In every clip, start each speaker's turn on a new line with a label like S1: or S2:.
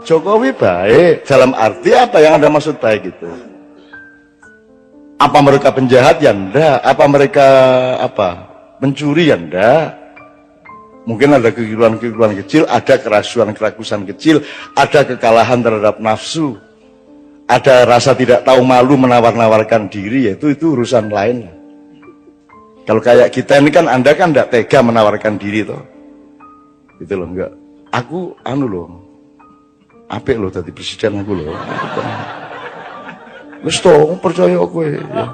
S1: Jokowi baik dalam arti apa yang Anda maksud baik itu? Apa mereka penjahat? Ya enggak. Apa mereka mencuri? Ya enggak. Mungkin ada kekeliruan-kekeliruan kecil, ada kerasuan-kerakusan kecil, ada kekalahan terhadap nafsu, ada rasa tidak tahu malu menawar-nawarkan diri, yaitu itu urusan lain. Kalau kayak kita ini kan, Anda kan enggak tega menawarkan diri toh. Gitu loh, enggak. Aku loh. Apik loh tadi presiden aku loh. Wis to, percaya kowe ya.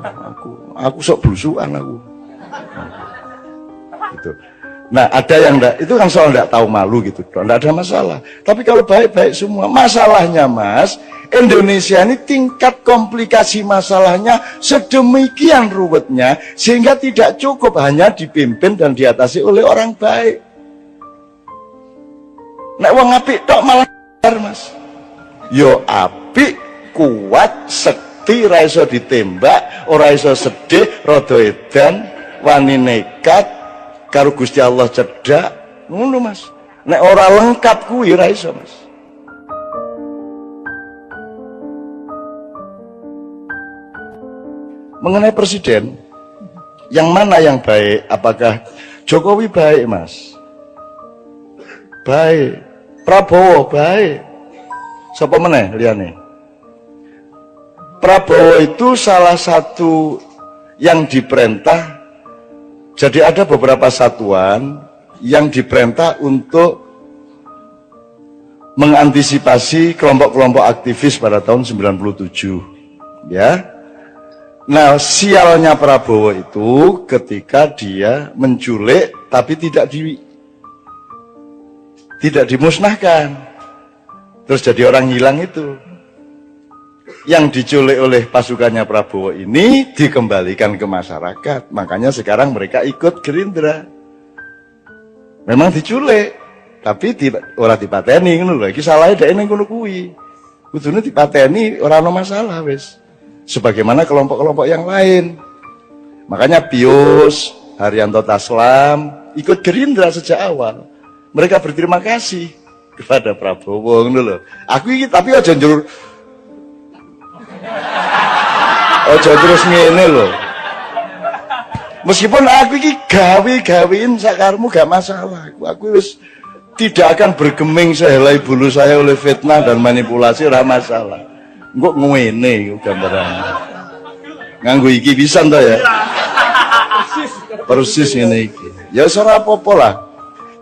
S1: Aku sok blusukan aku. Gitu. Nah, ada yang enggak, itu kan soal enggak tahu malu gitu, enggak ada masalah. Tapi kalau baik-baik semua, masalahnya Mas, Indonesia ini tingkat komplikasi masalahnya sedemikian ruwetnya, sehingga tidak cukup hanya dipimpin dan diatasi oleh orang baik. Nek wong apik tok malah Mas. Yo apik, kuat, sekti, ra iso ditembak, ora iso sedih, rada edan, wani nekat, karo Gusti Allah cedak, ngono Mas. Nek ora lengkap kuwi ora iso Mas. Mengenai presiden, yang mana yang baik? Apakah Jokowi baik Mas? Baik. Prabowo baik. Sapa meneh liyane? Prabowo itu salah satu yang diperintah. Jadi ada beberapa satuan yang diperintah untuk mengantisipasi kelompok-kelompok aktivis pada tahun 97. Ya. Nah, sialnya Prabowo itu ketika dia menculik tapi tidak dimusnahkan. Terus jadi orang hilang itu. Yang diculik oleh pasukannya Prabowo ini dikembalikan ke masyarakat. Makanya sekarang mereka ikut Gerindra. Memang diculik, tapi ora dipateni ngono lho. Iki salahe dhek ning ngono kuwi. Kudune dipateni ora ana masalah wis. Sebagaimana kelompok-kelompok yang lain. Makanya Pius, Haryanto Taslam ikut Gerindra sejak awal. Mereka berterima kasih kepada Prabowo ngono lho. Aku iki tapi aja njur terus ngene lho. Meskipun aku iki gawe-gawein sakarmu gak masalah. Aku wis tidak akan bergeming sehelai bulu saya oleh fitnah dan manipulasi, ora masalah. Engko ngene gambaran. Nganggo iki pisan to ya. Persis ngene iki. Ya ora apa-apa lah.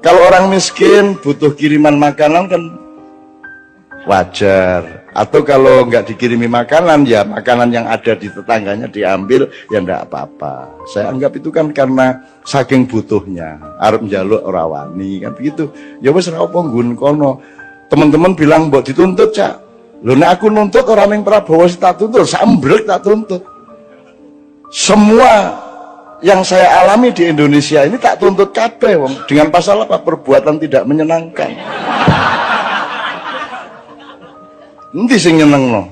S1: Kalau orang miskin butuh kiriman makanan kan wajar. Atau kalau nggak dikirimi makanan, ya makanan yang ada di tetangganya diambil, ya nggak apa-apa. Saya anggap itu kan karena saking butuhnya, arep njaluk ora wani kan begitu. Ya wis ora apa nggon kono. Teman-teman bilang mbok dituntut, Cak. Lho nek aku nuntut orang yang Prabowo tak tuntut, sambrek tak tuntut. Semua yang saya alami di Indonesia ini tak tuntut kabeh wong. Dengan pasal apa? Perbuatan tidak menyenangkan. Endi sing nyenengno?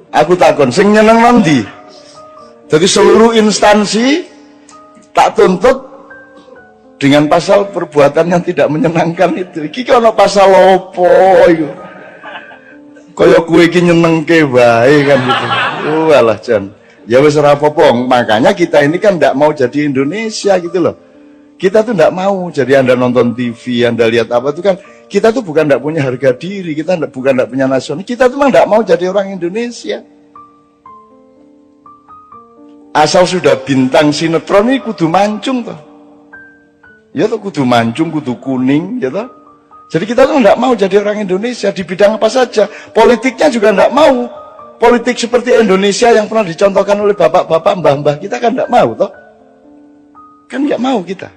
S1: Aku takon, sing nyenengno endi? Jadi seluruh instansi tak tuntut dengan pasal perbuatan yang tidak menyenangkan itu. Iki ono pasal opo iku? Kaya kowe iki nyenengke wae kan gitu. Walah Jan. Ya wis ora apa-apa. Makanya kita ini kan ndak mau jadi Indonesia gitu loh. Kita tuh ndak mau jadi Anda nonton TV, Anda lihat apa itu kan. Kita tuh bukan tidak punya harga diri, kita bukan tidak punya nasional, kita tuh memang tidak mau jadi orang Indonesia. Asal sudah bintang sinetron ini kudu mancung toh. Ya toh kudu mancung, kudu kuning, ya toh. Jadi kita tuh tidak mau jadi orang Indonesia di bidang apa saja. Politiknya juga tidak mau. Politik seperti Indonesia yang pernah dicontohkan oleh bapak-bapak, mbah-mbah kita kan tidak mau toh. Kan nggak mau kita.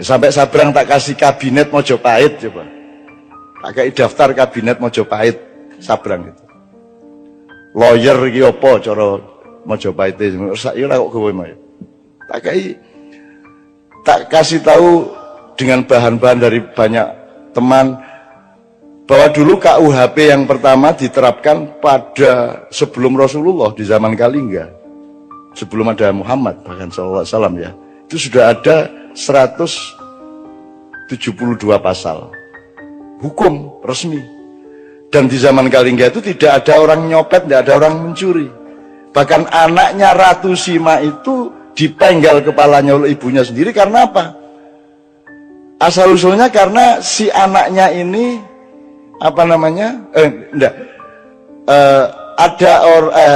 S1: Sampai Sabrang tak kasih kabinet Mojopahit coba. Tak kasih daftar kabinet Mojopahit Sabrang itu. Lawyer iki apa cara Mojopahit itu? Saya kok kowe mau. Tak kasih tahu dengan bahan-bahan dari banyak teman bahwa dulu KUHP yang pertama diterapkan pada sebelum Rasulullah di zaman Kalingga. Sebelum ada Muhammad bahkan sallallahu alaihi wasallam ya. Itu sudah ada 172 pasal hukum resmi. Dan di zaman Kalingga itu tidak ada orang nyopet, tidak ada orang mencuri. Bahkan anaknya Ratu Sima itu dipenggal kepalanya oleh ibunya sendiri karena apa? Asal usulnya karena si anaknya ini apa namanya? Ada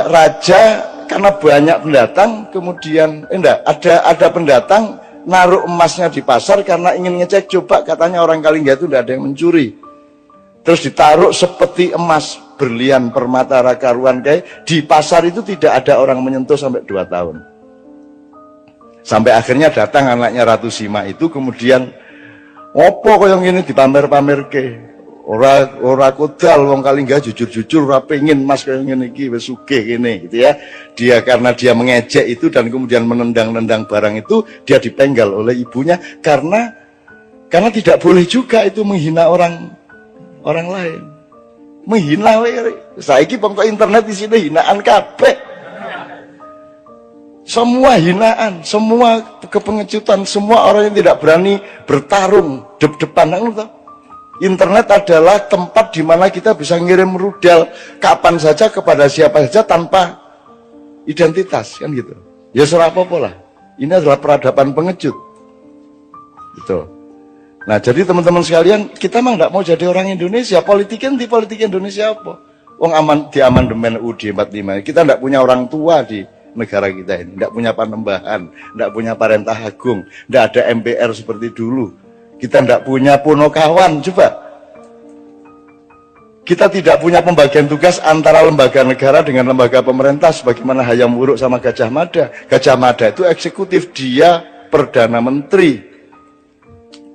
S1: raja karena banyak pendatang, kemudian ada pendatang naruh emasnya di pasar karena ingin ngecek coba katanya orang Kalingga itu tidak ada yang mencuri. Terus ditaruh seperti emas, berlian, permata, rakaruan kayak di pasar itu tidak ada orang menyentuh sampai 2 tahun. Sampai akhirnya datang anaknya Ratu Sima itu kemudian opo koyo ngene dipamer-pamerke. Ora kodal wong Kalingga jujur-jujur ora pengin emas koyo ngene iki wis sugih kene gitu ya. Dia karena dia mengejek itu dan kemudian menendang-nendang barang itu, dia dipenggal oleh ibunya karena tidak boleh juga itu menghina orang lain. Menghina saiki pokok internet di sini hinaan kabeh. Semua hinaan, semua kepengecutan, semua orang yang tidak berani bertarung depan. Internet adalah tempat di mana kita bisa ngirim rudal kapan saja kepada siapa saja tanpa identitas, kan gitu. Ya serah apa lah. Ini adalah peradaban pengecut. Gitu. Nah, jadi teman-teman sekalian, kita mah nggak mau jadi orang Indonesia. Politik Indonesia apa? Wong di amandemen UUD 45. Kita nggak punya orang tua di negara kita ini, nggak punya panembahan, nggak punya parentah agung, nggak ada MPR seperti dulu. Kita nggak punya punokawan, coba. Kita tidak punya pembagian tugas antara lembaga negara dengan lembaga pemerintah sebagaimana Hayam Wuruk sama Gajah Mada. Gajah Mada itu eksekutif, dia Perdana Menteri.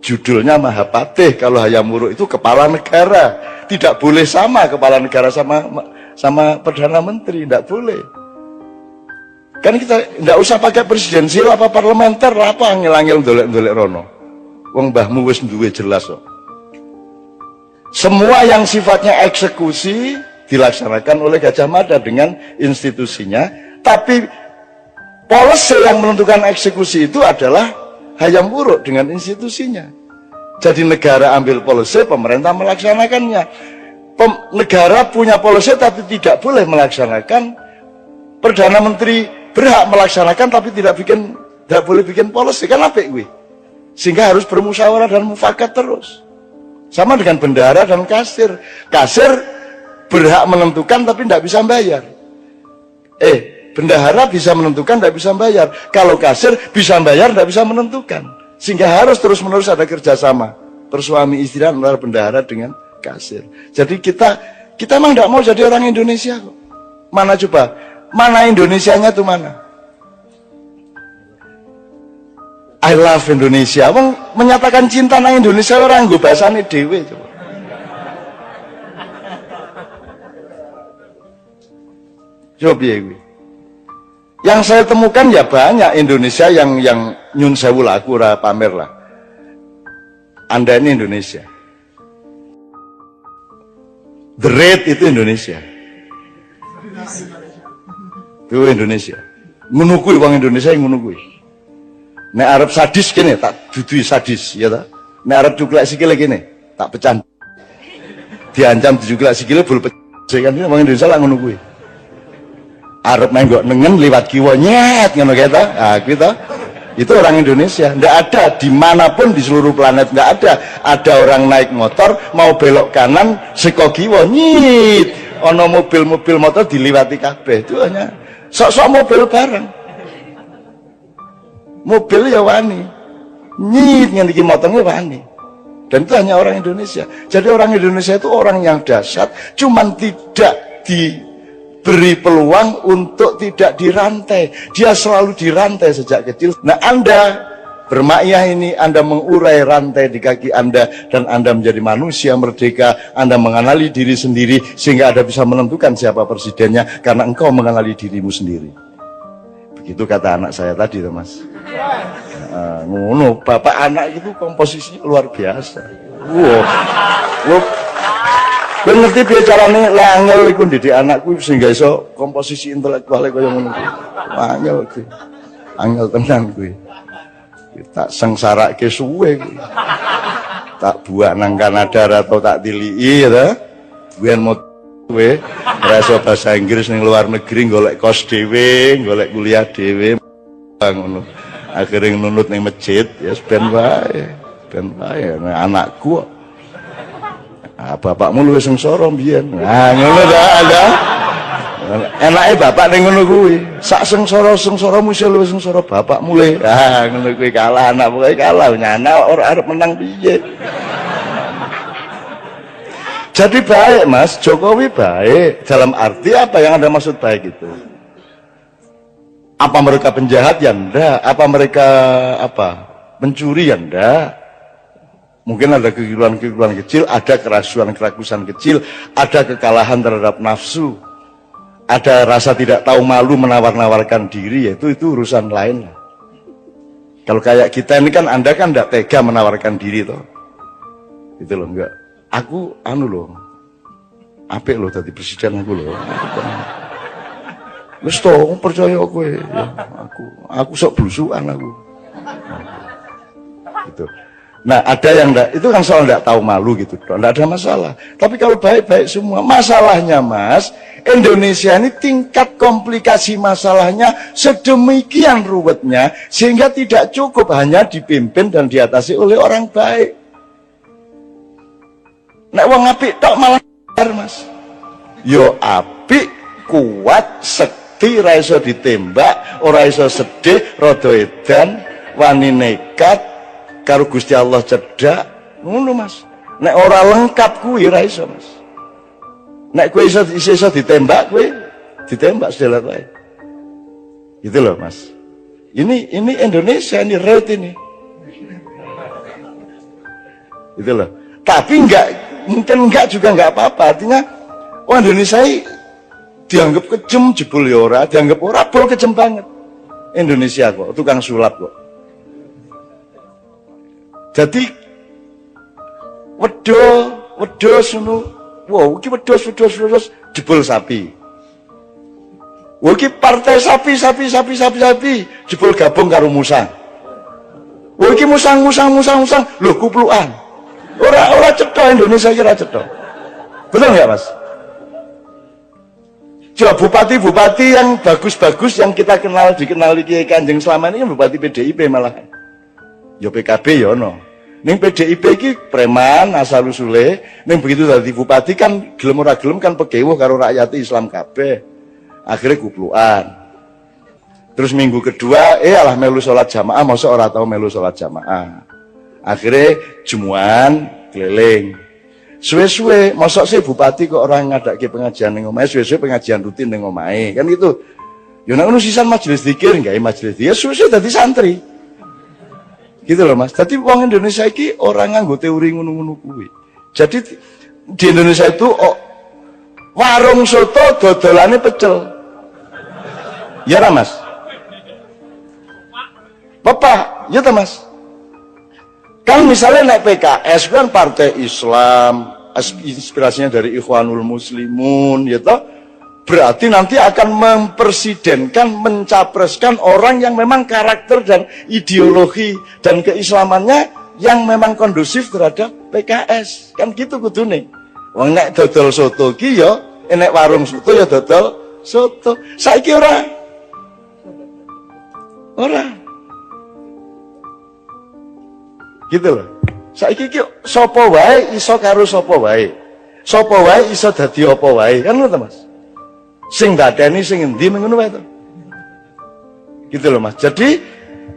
S1: Judulnya Mahapatih. Kalau Hayam Wuruk itu kepala negara. Tidak boleh sama kepala negara sama Perdana Menteri, tidak boleh. Kan kita tidak usah pakai presidensial apa parlementer, apa angel-angel dolek-dolek rono. Wong mbahmu wis duwe jelas kok. Semua yang sifatnya eksekusi dilaksanakan oleh Gajah Mada dengan institusinya, tapi policy yang menentukan eksekusi itu adalah Hayam Wuruk dengan institusinya. Jadi negara ambil policy, pemerintah melaksanakannya. Negara punya policy tapi tidak boleh melaksanakan. Perdana Menteri berhak melaksanakan tapi tidak boleh bikin policy, kan apik kuwi. Sehingga harus bermusyawarah dan mufakat terus. Sama dengan bendahara dan kasir. Kasir berhak menentukan tapi tidak bisa bayar. Bendahara bisa menentukan tidak bisa bayar. Kalau kasir bisa bayar tidak bisa menentukan. Sehingga harus terus-menerus ada kerjasama bersuami istri antara bendahara dengan kasir. Jadi kita memang tidak mau jadi orang Indonesia kok. Mana coba? Mana Indonesianya tuh mana? I love Indonesia. Wong menyatakan cinta nang Indonesia orang nggo basane dhewe coba. Coba piye kuwi? Yang saya temukan ya banyak Indonesia yang nyun sewu laku ora pamer lah. Anda ini Indonesia. The Red itu Indonesia. Itu Indonesia. Ngono kuwi wong Indonesia yang ngono kuwi. Nek arep sadis kene tak dudui sadis ya ta. Nek arep cuklek sikile kene tak pecah. Diancam dicuklek sikile bul pecah kan wong Indonesia lak ngono kuwi. Arep menggok nengen liwat kiwa nyet ngono kae ta. Ah kuwi ta. Itu orang Indonesia. Ndak ada dimanapun di seluruh planet ndak ada. Ada orang naik motor mau belok kanan seko kiwa nyit. Ono mobil-mobil motor diliwati kabeh. Itu hanya sok-sok mobil bareng. Mobil ya wani nyit ngendiki motornya wani, dan itu hanya orang Indonesia. Jadi orang Indonesia itu orang yang dahsyat, cuman tidak diberi peluang untuk tidak dirantai. Dia selalu dirantai sejak kecil. Nah, Anda bermakyah ini, Anda mengurai rantai di kaki Anda, dan Anda menjadi manusia merdeka. Anda mengenali diri sendiri sehingga Anda bisa menentukan siapa presidennya karena engkau mengenali dirimu sendiri. Begitu kata anak saya tadi, Mas. Ngono, bapak anak itu komposisinya luar biasa. Kowe ngerti piye carane angel iku ndidik anakku sehingga iso komposisi intelektuale kaya ngono kuwi. Angel kuwi. Angel tenan kuwi. Tak sengsarake suwe kuwi. tak buat nang Kanada atau tak tilii ya biyen mau kowe rasa bahasa Inggris ning luar negeri golek kos dhewe golek kuliah dhewe ngono akhirnya nunut ning masjid ya ben wae nah, anakku bapakmu luwih sengsara mbiyen nah ngono ta enake bapak ning ngono kuwi sak sengsara-sengsaramu iso luwih sengsara bapakmu le ngono kuwi kalah anak pokoke kalah nyana ora arep menang piye. Jadi baik Mas, Jokowi baik. Dalam arti apa yang Anda maksud baik itu? Apa mereka penjahat? Ya enggak. Apa mereka pencuri? Ya enggak. Mungkin ada kekeliruan-kekeliruan kecil, ada kerasuan-kerakusan kecil, ada kekalahan terhadap nafsu, ada rasa tidak tahu malu menawar-nawarkan diri, yaitu itu urusan lain lah. Kalau kayak kita ini kan Anda kan enggak tega menawarkan diri toh. Itu loh enggak. Aku loh apik loh tadi presiden aku loh wis to percaya kowe ya aku sok blusukan aku gitu. Nah ada yang enggak itu kan soal enggak tahu malu gitu enggak ada masalah, tapi kalau baik-baik semua masalahnya Mas Indonesia ini tingkat komplikasi masalahnya sedemikian ruwetnya sehingga tidak cukup hanya dipimpin dan diatasi oleh orang baik. Nek wong apik tok malah Mas. Yo apik, kuat, sekti, ora iso ditembak, ora iso sedih, rada edan, wani nekat, karo Gusti Allah cedhak, ngono Mas. Nek ora lengkap kuwi ora iso Mas. Nek kowe iso ditembak kowe, ditembak sedelat wae. Gitu loh Mas. Ini Indonesia ini real ini. Gitu loh. Tapi mungkin enggak juga enggak apa-apa, artinya Indonesia dianggap kejem jebul ya ora, dianggap ora bol kejem banget. Indonesia kok tukang sulap kok. Jadi wedhus ngono. Wow, iki wedhus jebul sapi. Wah iki partai sapi jebul gabung karo musang. Wah iki musang. Lho kuplukan. Ora cetha Indonesia kira cetha. Betul nggak Mas? Coba bupati-bupati yang bagus-bagus yang kita dikenali Kiai Kanjeng selama ini kan bupati PDIP malah. Ya PKB ya ono. Ning PDIP iki preman asal usule, ning begitu dadi bupati kan gelem ora gelem kan pegewuh karo rakyat Islam kabeh. Akhirnya kuplukan. Terus minggu kedua alah melu salat jamaah, masa ora tau melu salat jamaah. Akhirnya jemuan keliling suwe-suwe mosok sih bupati kok orang ngadake pengajian ning omahe suwe-suwe pengajian rutin ning omahe kan gitu ya nek ngono sisan majelis zikir gawe majelis zikir suwe-suwe dadi santri gitu loh Mas. Dadi wong Indonesia iki orang nganggo teori ngono-ngono kuwi. Jadi di Indonesia itu warung soto dodolane pecel ya ra Mas Bapak ya ta Mas. Kan misalnya naik PKS kan partai Islam, inspirasinya dari Ikhwanul Muslimun, ya toh, berarti nanti akan mempresidenkan, mencapreskan orang yang memang karakter dan ideologi dan keislamannya yang memang kondusif terhadap PKS, kan gitu kudune. Wong nek dodol soto ki ya, nek warung soto ya dodol soto. Saiki ora. Gitu loh. Saiki iki sapa wae iso karo sapa wae. Sapa wae iso dadi apa wae. Kan ngono to Mas. Sing dadeni sing endi ngono wae to. Gitu loh Mas. Jadi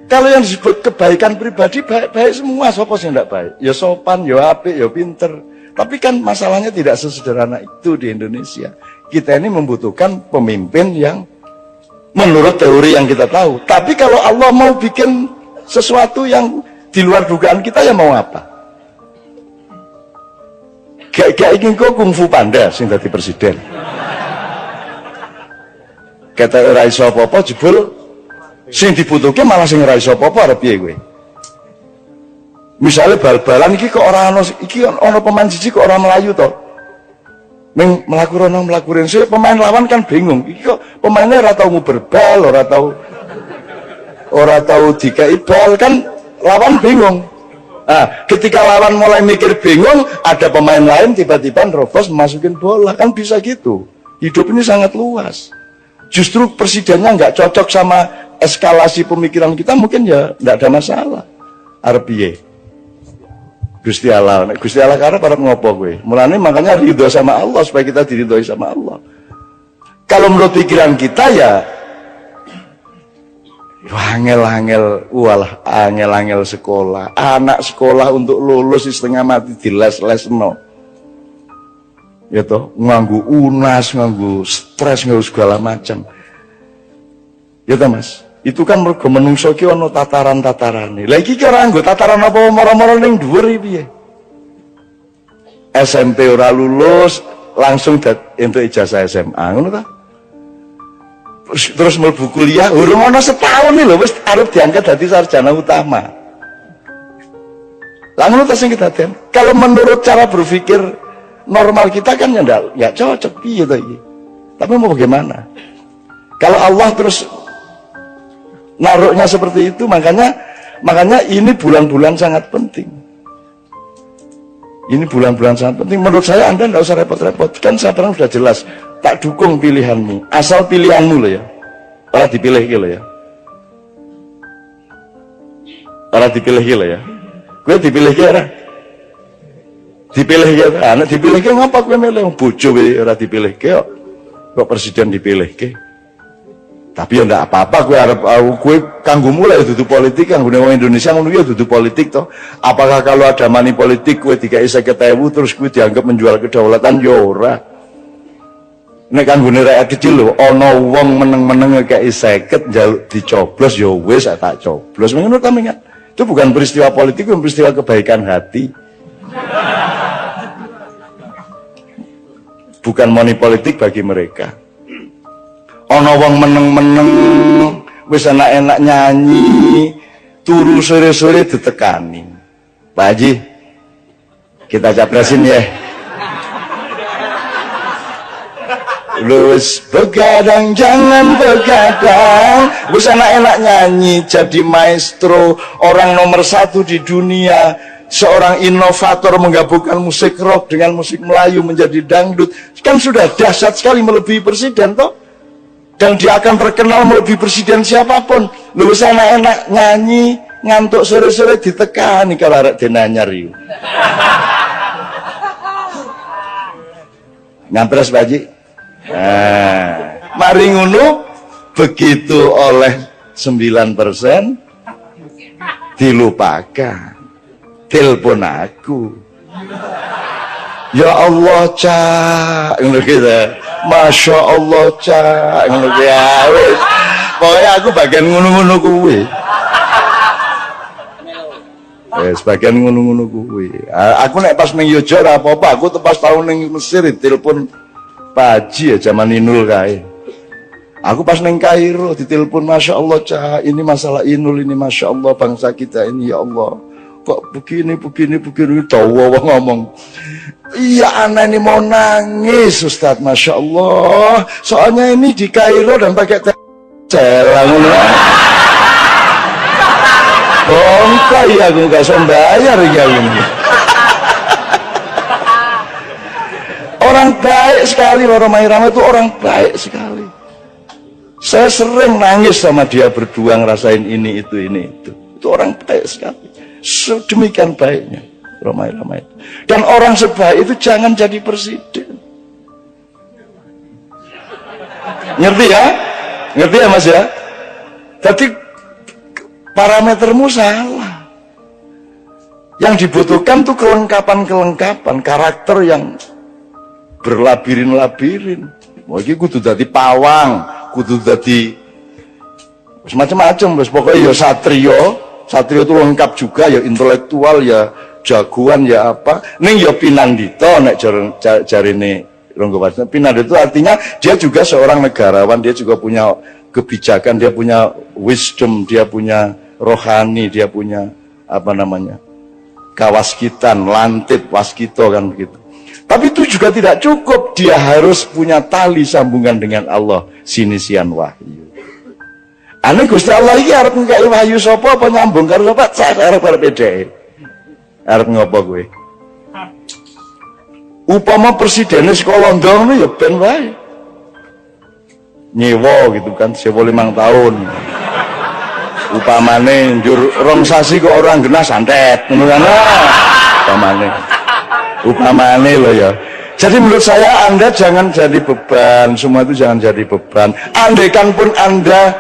S1: kalau yang disebut kebaikan pribadi baik-baik semua, sapa sing ndak baik? Ya sopan, ya apik, ya pinter. Tapi kan masalahnya tidak sesederhana itu di Indonesia. Kita ini membutuhkan pemimpin yang menurut teori yang kita tahu. Tapi kalau Allah mau bikin sesuatu yang di luar dugaan kita ya mau apa? Gak ingin kok kungfu panda sing dadi presiden. Kata ora iso apa-apa jebul sing dibutuhke malah sing ora iso apa-apa arep piye kowe? Misale bal-balan iki kok ora ana iki ana pemain siji kok ora melayu to. Ning mlaku rono mlaku rene pemain lawan kan bingung. Iki kok pemainnya ora tau nguber bal, ora tau dikai bal kan lawan bingung. Nah, ketika lawan mulai mikir bingung, ada pemain lain tiba-tiba nerobos masukin bola, kan bisa gitu. Hidup ini sangat luas. Justru presidennya nggak cocok sama eskalasi pemikiran kita, mungkin ya nggak ada masalah. Arpiye Gusti Allah karena para ngopo gue. Mulanya makanya ridho sama Allah supaya kita diridhoi sama Allah. Kalau menurut pikiran kita ya angel sekolah. Anak sekolah untuk lulus setengah mati di les-lesno. Ya toh, nganggu unas, nganggu stres, nganggu segala macam. Ya toh Mas, itu kan mergo menungso ki ono tataran-tatarane. Lah iki ora nggo tataran apa moro-moro ning dhuwur iki piye? SMP ora lulus, langsung entuk ijazah SMA, ngono ta? Terus mlebu kuliah, urung ana setahun lho wis arep diangkat dadi sarjana utama. Lah ngono ta sing kedaden. Kalau menurut cara berpikir normal kita kan ya enggak cocok piye to iki. Tapi mau bagaimana? Kalau Allah terus naruhnya seperti itu, makanya ini bulan-bulan sangat penting. Ini bulan-bulan sangat penting. Menurut saya Anda enggak usah repot-repot. Kan sekarang sudah jelas. Tak dukung pilihanmu, asal pilihanmu loh ya. Ora dipilih ki lho ya. Ora dipilih ki lho ya. Kowe dipilih ki ora? Dipilih ki anak dipilih ki ngapa kowe milih bojo kowe ora dipilih ki kok presiden dipilih ki. Tapi ya ndak apa-apa kowe arep kowe kanggo mulai dudu politik kanggo wong Indonesia ngono ya dudu politik toh. Apakah kalau ada money politik kowe dikai 50.000 terus kowe dianggap menjual kedaulatan ya ora. Nek kanggone rakyat kecil lho, ana wong meneng-meneng ngekeki 50 njaluk dicoblos ya wis tak coblos. Ngono ta mengat. Itu bukan peristiwa politik, itu peristiwa kebaikan hati. Bukan money politik bagi mereka. Ana wong meneng-meneng wis enak-enak nyanyi, turu sore-sore ditekani. Pak Haji, kita capresin ya. Lus begadang jangan begadang, wis enak-enak nyanyi jadi maestro, orang nomor 1 di dunia, seorang inovator menggabungkan musik rock dengan musik Melayu menjadi dangdut, kan sudah dahsyat sekali melebihi presiden toh, dan dia akan terkenal melebihi presiden siapapun. Lus enak-enak nyanyi ngantuk sore-sore ditekani kalau arek denanyar yuk. Ngampres Pak Haji. Mari ngono begitu oleh 9% dilupakan. Telepon aku. Ya Allah Cak, ngono gitu. Masya Allah Cak, ngono ya wis. Pokoknya aku bagian ngono-ngono kuwi. Sebagian ngono-ngono kuwi. Aku nek pas ning Yojo ora apa-apa, aku pas tahun ning Mesir telepon Pak Haji ya zaman Inul kae. Aku pas neng Kairo ditelepon, Masya Allah Cah, ini masalah Inul ini, Masya Allah bangsa kita ini ya Allah. Kok begini tahu ngomong. Iya anak ini mau nangis Ustadz, Masya Allah. Soalnya ini di Kairo dan pakai celang. Bongkok ya aku gak sembayar ya ini. Orang baik sekali, Romai Rama itu orang baik sekali. Saya sering nangis sama dia berdua ngerasain ini itu. Itu orang baik sekali. Sedemikian baiknya Romai Rama itu. Dan orang sebaik itu jangan jadi presiden. Ngerti ya? Ngerti ya Mas ya? Jadi parametermu salah. Yang dibutuhkan tuh kelengkapan karakter yang berlabirin-labirin. Wah iki kudu dadi pawang, kudu dadi macam-macam wis pokoknya ya satrio itu lengkap juga ya, intelektual ya, jagoan ya apa. Ning ya pinandita nek jarine Ronggo Warsito. Pinandita itu artinya dia juga seorang negarawan, dia juga punya kebijakan, dia punya wisdom, dia punya rohani, dia punya apa namanya? Kawaskitan, lantip, waskito kan begitu. Tapi itu juga tidak cukup, dia harus punya tali sambungan dengan Allah, sinisian wahyu. Ane Gusti Allah iki arep ngkai wahyu sapa apa nyambung karo sapa? Arep arep dhek. Arep ngopo kowe? Upama presidennya sekolah London ya ben wae. Nyewa gitu kan, sewa 5 tahun. Upamane njur rong sasi kok orang genah santet, ngono kan. Upamane lho ya. Jadi menurut saya Anda jangan jadi beban, semua itu jangan jadi beban. Andaikan pun Anda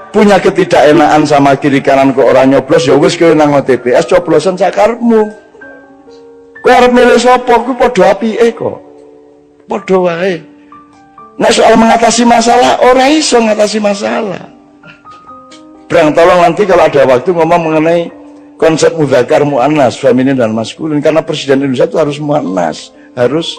S1: punya ketidakenaan sama kiri kanan ke orang nyoblos, ya wis kowe nang TPS coblosan sakarepmu. Kowe arep milih sapa kuwi padha apike kok. Padha wae. Nek soal mengatasi masalah, ora iso ngatasi masalah. Brang, tolong nanti kalau ada waktu ngomong mengenai konsep mudzakkar muannas, feminin dan maskulin, karena presiden Indonesia itu harus muannas, harus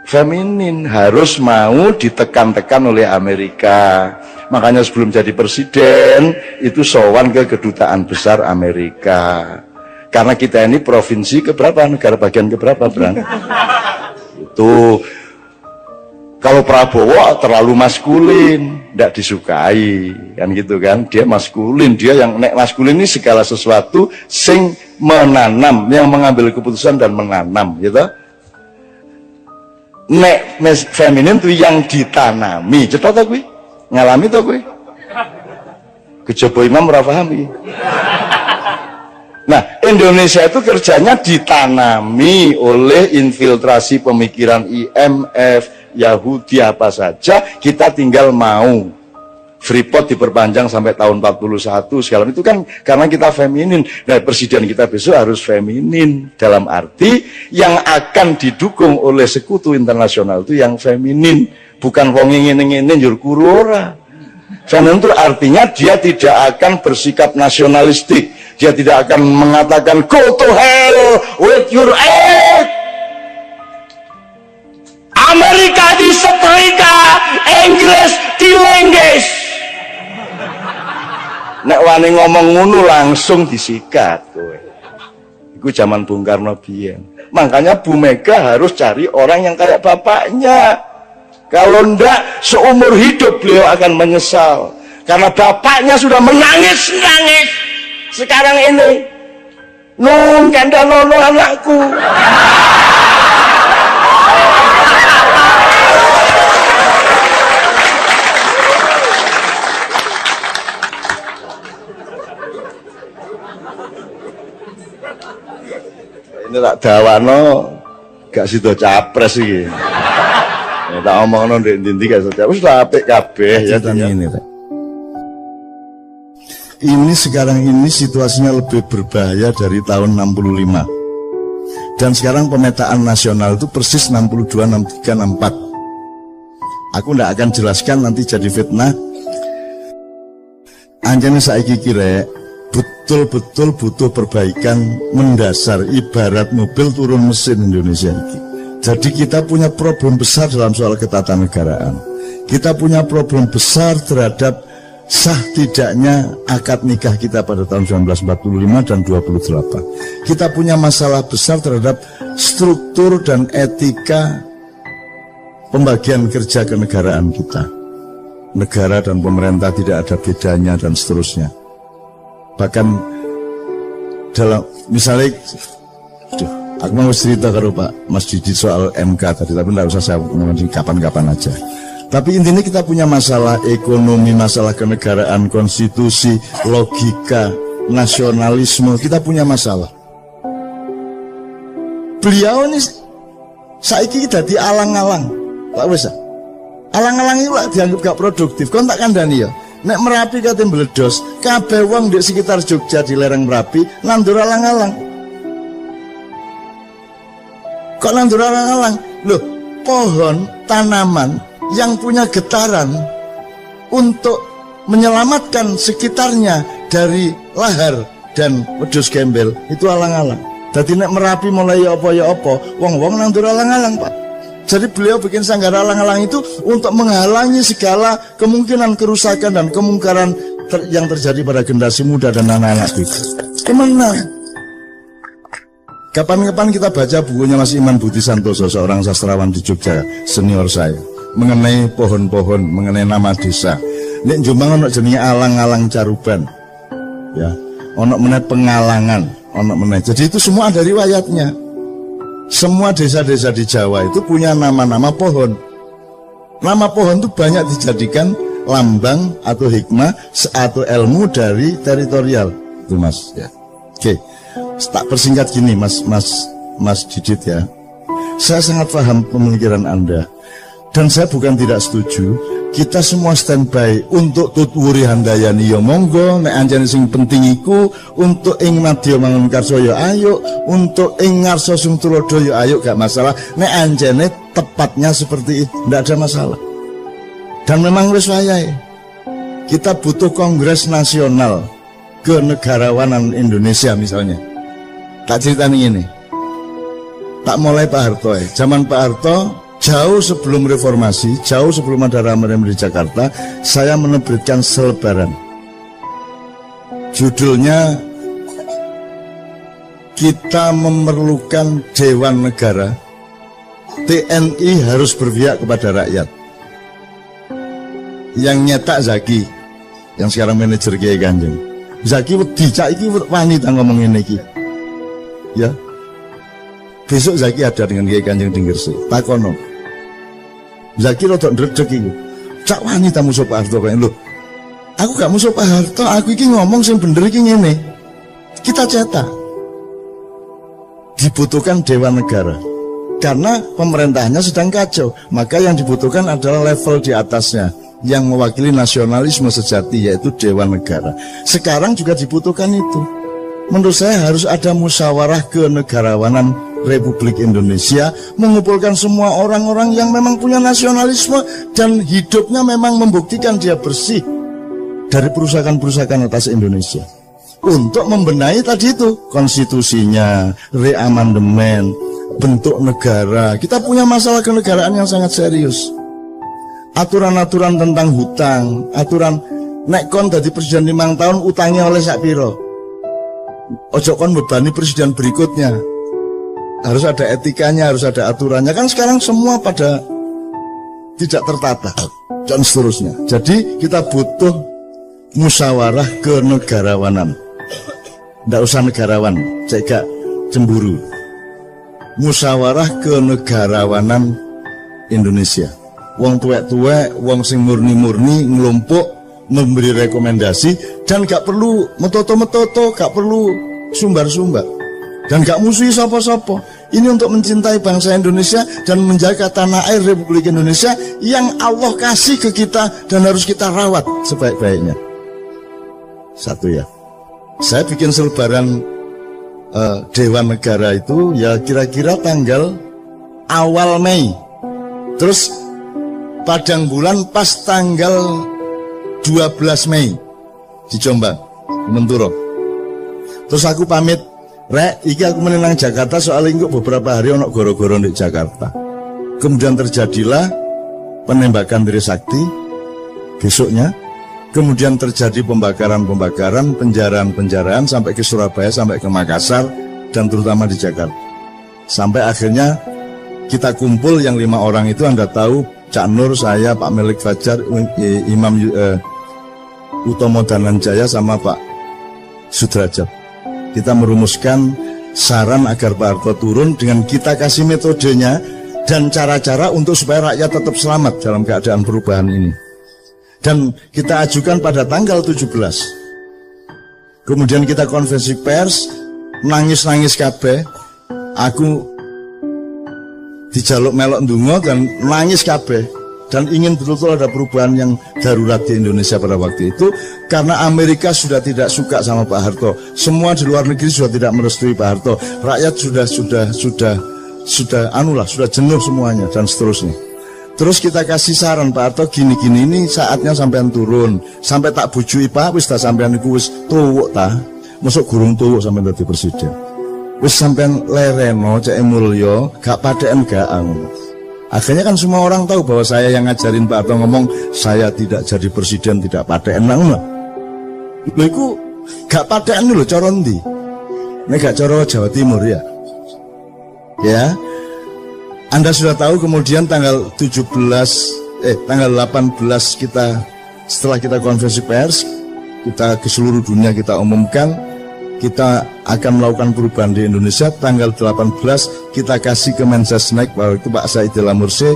S1: feminin, harus mau ditekan-tekan oleh Amerika. Makanya sebelum jadi presiden itu sowan ke kedutaan besar Amerika. Karena kita ini provinsi keberapa, negara bagian keberapa, Brang? Itu kalau Prabowo terlalu maskulin, tidak disukai, kan gitu kan? Dia maskulin, dia yang nek maskulin ini segala sesuatu sing menanam, yang mengambil keputusan dan menanam, gitu. Nek feminin tuh yang ditanami, cetok tak gue? Ngalami tuh gue? Kejaba imam ora paham iki. Nah, Indonesia itu kerjanya ditanami oleh infiltrasi pemikiran IMF, Yahudi apa saja, kita tinggal mau. Freeport diperpanjang sampai tahun 41 segala itu kan karena kita feminin. Nah, presiden kita besok harus feminin, dalam arti yang akan didukung oleh sekutu internasional itu yang feminin, bukan wong ngene-ngene njur kuru ora. Feminin itu artinya dia tidak akan bersikap nasionalistik, dia tidak akan mengatakan go to hell with your aid. Amerika disetrika, Inggris dilengges. Nek wani ngomong ngono langsung disikat kowe. Iku zaman Bung Karno biyen. Makanya Bu Mega harus cari orang yang kayak bapaknya. Kalau ndak seumur hidup beliau akan menyesal. Karena bapaknya sudah menangis-nangis. Sekarang ini nun kanda nono anakku. Ini tak dawano gak sido capres iki. Ya tak omongno ndek ndi gak sido capres lah apik kabeh ya ini. Ini sekarang ini situasinya lebih berbahaya dari tahun 65. Dan sekarang pemetaan nasional itu persis 62, 63, 64. Aku ndak akan jelaskan nanti jadi fitnah. Anjane saiki kira betul-betul butuh perbaikan mendasar, ibarat mobil turun mesin Indonesia ini. Jadi kita punya problem besar dalam soal ketatanegaraan. Kita punya problem besar terhadap sah tidaknya akad nikah kita pada tahun 1945 dan 28. Kita punya masalah besar terhadap struktur dan etika pembagian kerja kenegaraan kita. Negara dan pemerintah tidak ada bedanya dan seterusnya. Bahkan dalam misalnya aku mau cerita kalau Pak Mas Didi soal MK tadi, tapi tidak usah saya ngomongin kapan-kapan aja. Tapi intinya kita punya masalah ekonomi, masalah kenegaraan, konstitusi, logika, nasionalisme, kita punya masalah. Beliau ini saiki dadi alang-alang, Pak Wesa. Alang-alang itu dianggap gak produktif, kon tak kandani ya. Nek Merapi kate meledos, kabeh wong di sekitar Jogja di lereng Merapi nandur alang-alang. Kok nandur alang-alang? Loh, pohon, tanaman yang punya getaran untuk menyelamatkan sekitarnya dari lahar dan wedhus gembel itu alang-alang. Dadi nek Merapi mulai apa ya apa, wong-wong nandur alang-alang, Pak. Jadi beliau bikin sanggar alang-alang itu untuk menghalangi segala kemungkinan kerusakan dan kemungkaran yang terjadi pada generasi muda dan anak-anak kita. Kemana? Kapan-kapan kita baca bukunya Mas Iman Budi Santoso, seorang sastrawan di Jogja, senior saya, mengenai pohon-pohon, mengenai nama desa. Nek Jombang ono jenenge alang-alang Caruban. Ya, ono meneh Pengalangan, Jadi itu semua ada riwayatnya. Semua desa-desa di Jawa itu punya nama-nama pohon. Nama pohon itu banyak dijadikan lambang atau hikmah atau ilmu dari teritorial. Itu Mas ya. Oke. Tak persingkat gini Mas Didit ya. Saya sangat paham pemikiran Anda. Dan saya bukan tidak setuju. Kita semua standby untuk tutwuri handayani ya monggo, nek anjane sing penting iku untuk ing madya mangun karso ya ayo, untuk ing ngarsa sing tulodo ya ayo, gak masalah. Nek anjane tepatnya seperti itu, ndak ada masalah. Dan memang wis wayahe. Kita butuh kongres nasional kenegarawanan Indonesia misalnya. Tak ceritani ini. Tak mulai Pak Harto zaman Pak Harto jauh sebelum reformasi, jauh sebelum ada rame-rame di Jakarta, saya menerbitkan selebaran. Judulnya, kita memerlukan Dewan Negara, TNI harus berpihak kepada rakyat. Yang nyetak Zaki, yang sekarang manajer Kiai Kanjeng. Zaki dicak iki wanita ngomong ini iki. Ya. Besok Zaki ada dengan Kiai Kanjeng di Gresik. Takono. Zaki rodok ndredeg iku. Cak wanita musuh Pak Harto kaya lho. Aku gak musuh Pak Harto, aku iki ngomong sing bener iki ngene. Kita cetak. Dibutuhkan Dewan Negara. Karena pemerintahnya sedang kacau, maka yang dibutuhkan adalah level di atasnya yang mewakili nasionalisme sejati, yaitu Dewan Negara. Sekarang juga dibutuhkan itu. Menurut saya harus ada musyawarah kenegarawanan Republik Indonesia, mengumpulkan semua orang-orang yang memang punya nasionalisme dan hidupnya memang membuktikan dia bersih dari perusakan-perusakan atas Indonesia, untuk membenahi tadi itu konstitusinya, reamandemen, bentuk negara. Kita punya masalah kenegaraan yang sangat serius. Aturan-aturan tentang hutang, aturan nek kon dadi presiden 5 tahun utangnya oleh sak piro, ojo kon bebani presiden berikutnya. Harus ada etikanya, harus ada aturannya. Kan sekarang semua pada tidak tertata dan seterusnya. Jadi kita butuh musyawarah kenegarawanan. Tidak usah negarawan, cek cemburu. Musyawarah kenegarawanan Indonesia. Wong tuwek-tuwek, wong sing murni-murni ngelompok memberi rekomendasi, dan gak perlu metoto-metoto, gak perlu sumbar-sumbar, dan gak musuhi sapa-sapa. Ini untuk mencintai bangsa Indonesia dan menjaga tanah air Republik Indonesia yang Allah kasih ke kita dan harus kita rawat sebaik-baiknya. Satu ya. Saya bikin selebaran Dewan Negara itu ya kira-kira tanggal awal Mei. Terus padang bulan pas tanggal 12 Mei di Jombang, Menturo. Terus aku pamit, Rek, iki aku menenang Jakarta soalnya kok beberapa hari ono goro-goro di Jakarta. Kemudian terjadilah penembakan Trisakti besoknya. Kemudian terjadi pembakaran-pembakaran, penjaraan-penjaraan sampai ke Surabaya, sampai ke Makassar, dan terutama di Jakarta. Sampai akhirnya kita kumpul yang 5 orang itu, Anda tahu, Cak Nur, saya, Pak Melik Fajar, Imam Utomo Dananjaya, sama Pak Sudrajat. Kita merumuskan saran agar Pak Harto turun dengan kita kasih metodenya dan cara-cara untuk supaya rakyat tetap selamat dalam keadaan perubahan ini. Dan kita ajukan pada tanggal 17. Kemudian kita konferensi pers, nangis-nangis kabeh. Aku dijaluk melok ndonga dan nangis kabeh. Dan ingin betul-betul ada perubahan yang darurat di Indonesia pada waktu itu, karena Amerika sudah tidak suka sama Pak Harto. Semua di luar negeri sudah tidak merestui Pak Harto. Rakyat sudah jenuh semuanya dan seterusnya. Terus kita kasih saran, Pak Harto gini-gini, ini saatnya sampean turun. Sampai tak bujui Pak, wis tak sampean iku wis tuwuk ta. Mosok gurung tuwuk sampean dadi presiden. Wis sampean lereno cek mulya, gak padeken gak angun. Akhirnya kan semua orang tahu bahwa saya yang ngajarin Pak Harto ngomong saya tidak jadi presiden tidak paten nang. Lho iku gak paten lho cara ndi? Nek gak cara Jawa Timur ya. Ya. Anda sudah tahu kemudian tanggal 18 kita setelah kita konferensi pers, kita ke seluruh dunia kita umumkan kita akan melakukan perubahan di Indonesia. Tanggal 18 kita kasih ke Mensesnek, bahwa itu Pak Saidillah Mursi.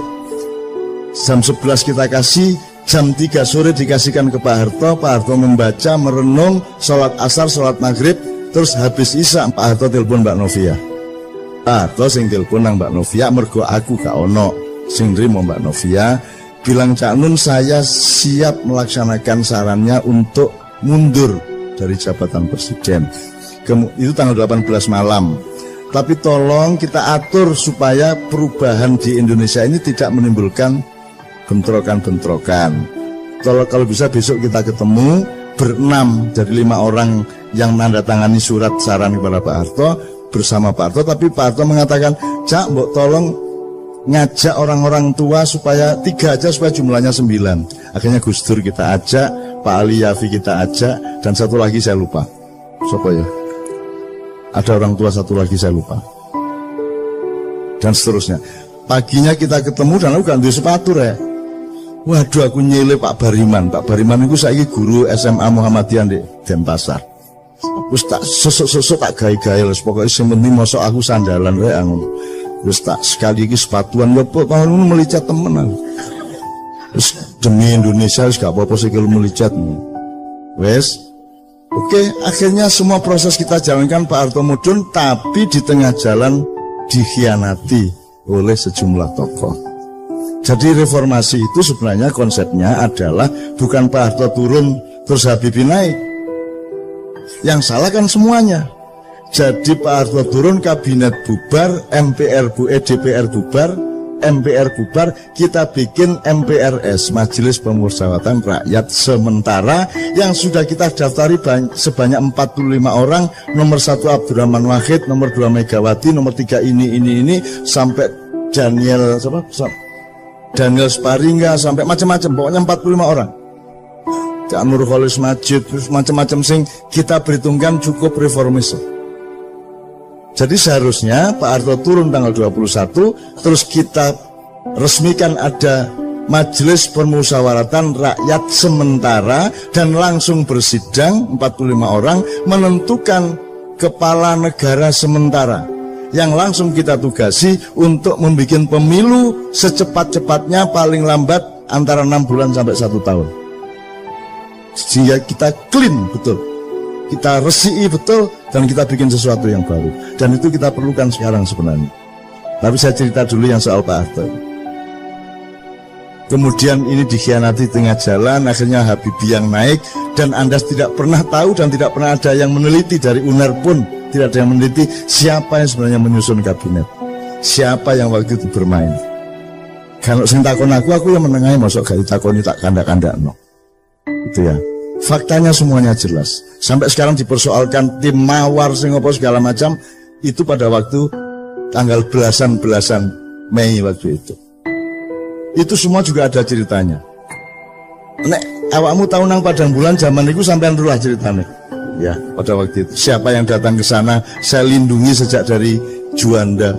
S1: Jam 11 kita kasih, jam 3 sore dikasihkan ke Pak Harto. Pak Harto membaca, merenung, sholat asar, sholat maghrib, terus habis isya Pak Harto telepon Mbak Novia. Pak Harto sing telepon nang Mbak Novia, mergo aku gak ono sing nrimo Mbak Novia, bilang Cak Nun saya siap melaksanakan sarannya untuk mundur dari jabatan presiden. Itu tanggal 18 malam. Tapi tolong kita atur supaya perubahan di Indonesia ini tidak menimbulkan bentrokan-bentrokan. Kalau bisa besok kita ketemu berenam dari 5 orang yang menandatangani surat saran kepada Pak Harto bersama Pak Harto. Tapi Pak Harto mengatakan, Cak, mbok tolong ngajak orang-orang tua supaya 3 aja supaya jumlahnya 9. Akhirnya Gus Dur kita ajak, Pak Ali Yafi kita ajak, dan satu lagi saya lupa. Siapa ya? Ada orang tua satu lagi saya lupa. Dan seterusnya. Paginya kita ketemu dan aku gak duwe sepatu ya. Waduh, aku nyele Pak Bariman. Pak Bariman itu saiki guru SMA Muhammadiyah di Denpasar. Terus tak sosok-sosok tak gawe-gawe, pokoknya sing penting mosok aku sandalan wae ngono. Terus tak sekali lagi sepatuan ya kok kalau melicat temenan. Terus demi Indonesia wis gak apa-apa sih kalau melicat. Wes. Oke, akhirnya semua proses kita jalankan Pak Harto mudun, tapi di tengah jalan dikhianati oleh sejumlah tokoh. Jadi reformasi itu sebenarnya konsepnya adalah bukan Pak Harto turun terus Habibie naik. Yang salah kan semuanya. Jadi Pak Harto turun, kabinet bubar, DPR bubar, MPR bubar, kita bikin MPRS, Majelis Pemusyawaratan Rakyat Sementara, yang sudah kita daftari sebanyak 45 orang, nomor 1 Abdurrahman Wahid, nomor 2 Megawati, nomor 3 ini, sampai Daniel Sparinga, sampai macam-macam, pokoknya 45 orang. Cak Nurholis Majid, macam-macam sing kita perhitungkan cukup reformis. Jadi seharusnya Pak Harto turun tanggal 21, terus kita resmikan ada Majelis Permusyawaratan Rakyat Sementara dan langsung bersidang 45 orang menentukan kepala negara sementara yang langsung kita tugasi untuk membuat pemilu secepat-cepatnya, paling lambat antara 6 bulan sampai 1 tahun. Sehingga kita clean betul, kita resiki betul, dan kita bikin sesuatu yang baru. Dan itu kita perlukan sekarang sebenarnya. Tapi saya cerita dulu yang soal Pak Harto. Kemudian ini dikhianati tengah jalan, akhirnya Habibie yang naik, dan Anda tidak pernah tahu dan tidak pernah ada yang meneliti, dari UNER pun tidak ada yang meneliti siapa yang sebenarnya menyusun kabinet, siapa yang waktu itu bermain. Kalau sing takon aku yang menengahi, masuk gak ditakoni tak kandak-kandak no. Itu ya. Faktanya semuanya jelas. Sampai sekarang dipersoalkan tim mawar sing apa segala macam, itu pada waktu tanggal belasan Mei waktu itu. Itu semua juga ada ceritanya. Nek awakmu tahu nang Padang Bulan zaman itu sampean rulah ceritanya. Ya, pada waktu itu siapa yang datang ke sana, saya lindungi sejak dari Juanda.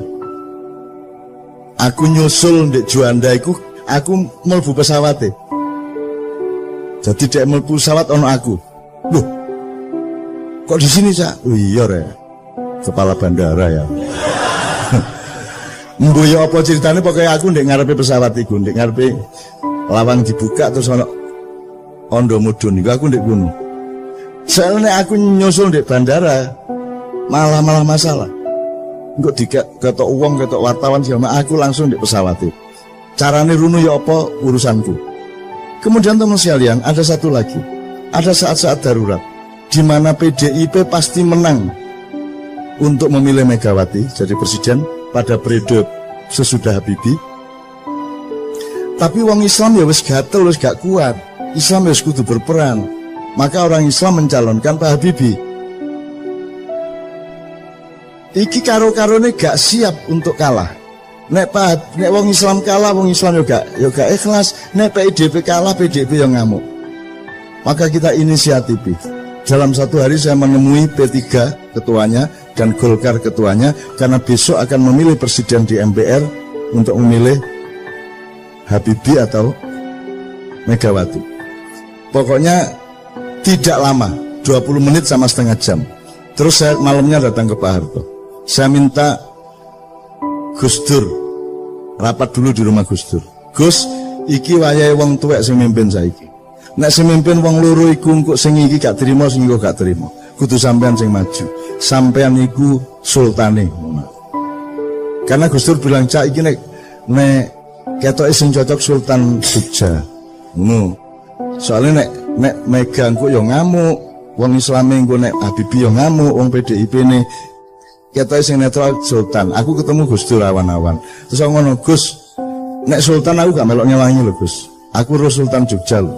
S1: Aku nyusul di Juanda itu, aku mlebu pesawat. Jadi dia mlebu pesawat ono aku. Loh, kok di sini Cak? Oh iya re, kepala bandara ya. Mboyo apa ceritanya, pokoknya aku ndek ngarepe pesawat iku, ndek ngarepe lawang dibuka terus ono ondo mudun iku, aku ndek kono. Soalnya aku nyusul ndek bandara malah masalah. Engko diketok uang, ketok wartawan segala, aku langsung ndek pesawat itu. Carane runu ya apa urusanku. Kemudian teman sekalian, ada satu lagi, ada saat-saat darurat di mana PDIP pasti menang untuk memilih Megawati jadi presiden pada periode sesudah Habibie. Tapi wong Islam ya wis gatel, wis gak kuat. Islam ya wis kudu berperan. Maka orang Islam mencalonkan Pak Habibie. Iki karo-karone gak siap untuk kalah. Nek wong Islam kalah, wong Islam yo gak ikhlas. Nek PDIP kalah, PDIP yang ngamuk. Maka kita inisiatif. Dalam satu hari saya menemui P3 ketuanya dan Golkar ketuanya, karena besok akan memilih presiden di MPR untuk memilih Habibie atau Megawati. Pokoknya tidak lama, 20 menit sama setengah jam. Terus saya malamnya datang ke Pak Harto. Saya minta Gus Dur rapat dulu di rumah Gus Dur. Gus, iki wayahe wong tuwek sing mimpin saiki. Nek sing mimpin wong loro iku engko sing iki gak trimo, sing iku gak trimo. Kudu sampean sing maju. Sampean iku sultane. Karena Gus Dur bilang, "Cak iki nek ketoke sing cocok Sultan Jogja." Ngono. Soalnya nek Mega engko yo ngamuk. Wong Islame engko nek Habibie yo ngamuk, wong PDIP ne ketoke sing netral Sultan. Aku ketemu Gus Dur awan-awan. Terus aku ngono, "Gus, nek Sultan aku gak melok nyawangi lho, Gus. Aku ro Sultan Jogja lho.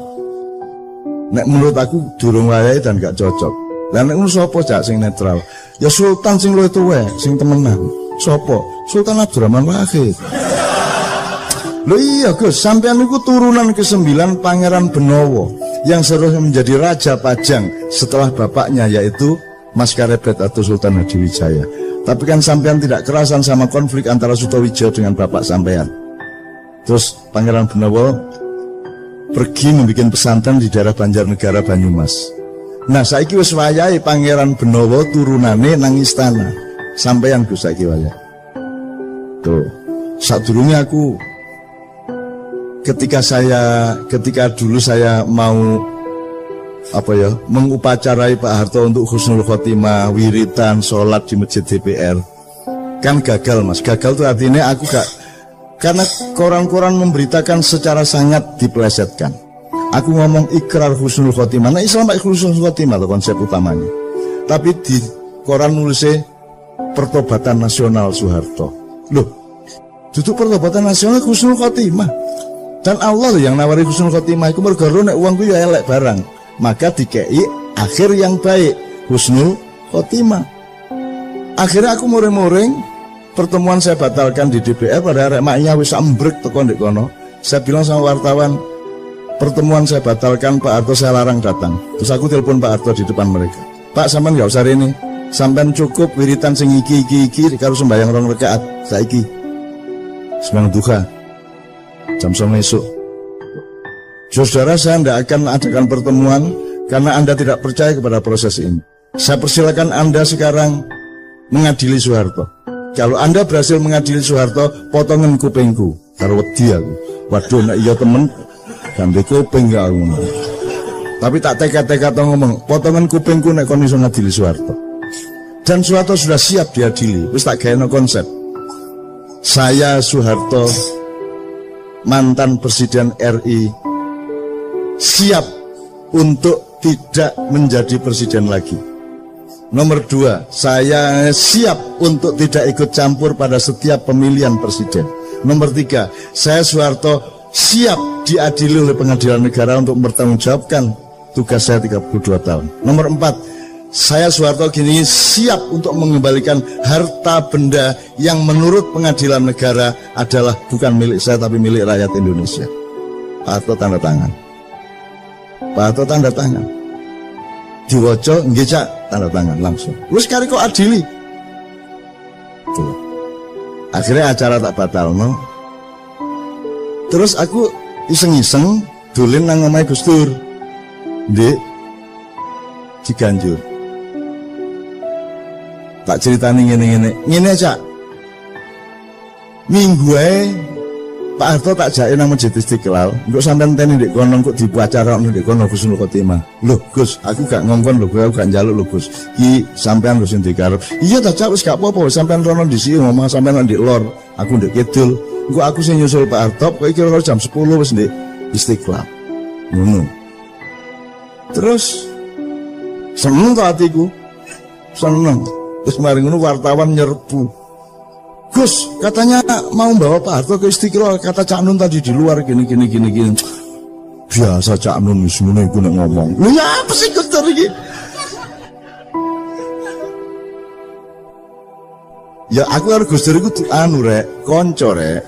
S1: Nek menurut aku durung wayahe dan gak cocok. Lah nek ngono sapa Cak sing netral? Ya Sultan sing luwih tuwek, sing temenan. Sapa? Sultan Abdurrahman Wahid." Loh iya Gus, sampean niku turunan ke-9 Pangeran Benowo yang seharusnya menjadi Raja Pajang setelah bapaknya yaitu Mas Karebet atau Sultan Hadiwijaya. Tapi kan sampean tidak kerasan sama konflik antara Sutowijo dengan bapak sampean. Terus Pangeran Benowo pergi membuat pesantren di daerah Banjarnegara Banyumas. Nah saiki wis wayahe Pangeran Benowo turunane nang istana. Sampean Gus saiki wayahe. Tuh, sadurunge aku ketika dulu saya mau mengupacarai Pak Harto untuk husnul khotimah, wiritan, sholat di masjid DPR, kan gagal Mas. Gagal tuh artinya aku gak, karena koran-koran memberitakan secara sangat dipelesetkan. Aku ngomong ikrar husnul khotimah. Nah Islam pakai husnul khotimah tuh konsep utamanya. Tapi di koran nulisnya pertobatan nasional Soeharto. Loh, duduk pertobatan nasional husnul khotimah. Dan Allah yang nawari husnul khotimah iku mergo nek uangku ya elek barang. Maka dikei akhir yang baik, husnul khotimah. Akhirnya aku muring-muring, pertemuan saya batalkan di DPR pada arek maknya wis ambrek teko ndek kono. Saya bilang sama wartawan, pertemuan saya batalkan, Pak Harto saya larang datang. Terus aku telepon Pak Harto di depan mereka. "Pak, sampean gak usah rene. Sampean cukup wiritan sing iki karo sembahyang 2 rakaat saiki. Sembahyang duha jam 9 esok. Saudara, saya tidak akan adakan pertemuan karena Anda tidak percaya kepada proses ini. Saya persilakan Anda sekarang mengadili Soeharto. Kalau Anda berhasil mengadili Soeharto, potongan kupingku karo wedi aku. Waduh, nek iya temen gambe kuping gak aku. Tapi tak teka-teka ngomong, potongan kupingku nek kon iso ngadili Soeharto. Dan Soeharto sudah siap diadili. Wis tak gawe konsep. Saya Soeharto, mantan Presiden RI, siap untuk tidak menjadi presiden lagi. Nomor 2, saya siap untuk tidak ikut campur pada setiap pemilihan presiden. Nomor 3, saya Soeharto siap diadili oleh pengadilan negara untuk mempertanggungjawabkan tugas saya 32 tahun. Nomor 4, saya Soeharto kini siap untuk mengembalikan harta benda yang menurut pengadilan negara adalah bukan milik saya tapi milik rakyat Indonesia. Pak Harto tanda tangan. Pak Harto tanda tangan. Diwaca nggih Cak, tanda tangan langsung. Wis kari kok adili. Tuh. Akhirnya acara tak batalno. Terus aku iseng-iseng dolen nang omahe Gus Dur. Ndek Ciganjur. Tak ceritani ngene Cak. Minggu ae Pak Harto tak jake nang Masjid Istiqlal, engko sampean teni ndek kono kok dipacarakno ndek kono husnul khotimah. Loh Gus, aku gak ngongkon lho, aku gak njaluk lho Gus. Iki sampean lho sing dikarep. Iya ta Cak, wis gak apa-apa, sampean rono dhisik ngomong sampean ndek lor, aku ndek kidul. Engko aku sing nyusul Pak Harto, kok kira-kira jam 10 wis ndek Istiqlal. Ngono. Terus seneng to atiku. Seneng. Terus mari ngono wartawan nyerbu. Gus, katanya mau bawa Pak Harto ke Istiqlal, kata Cak Nun tadi di luar gini. Biasa Cak Nun wis ngono iku nek ngomong. Lho ya apa sih Gus iki? Ya aku karo Gus Dur iku rek, kanca rek.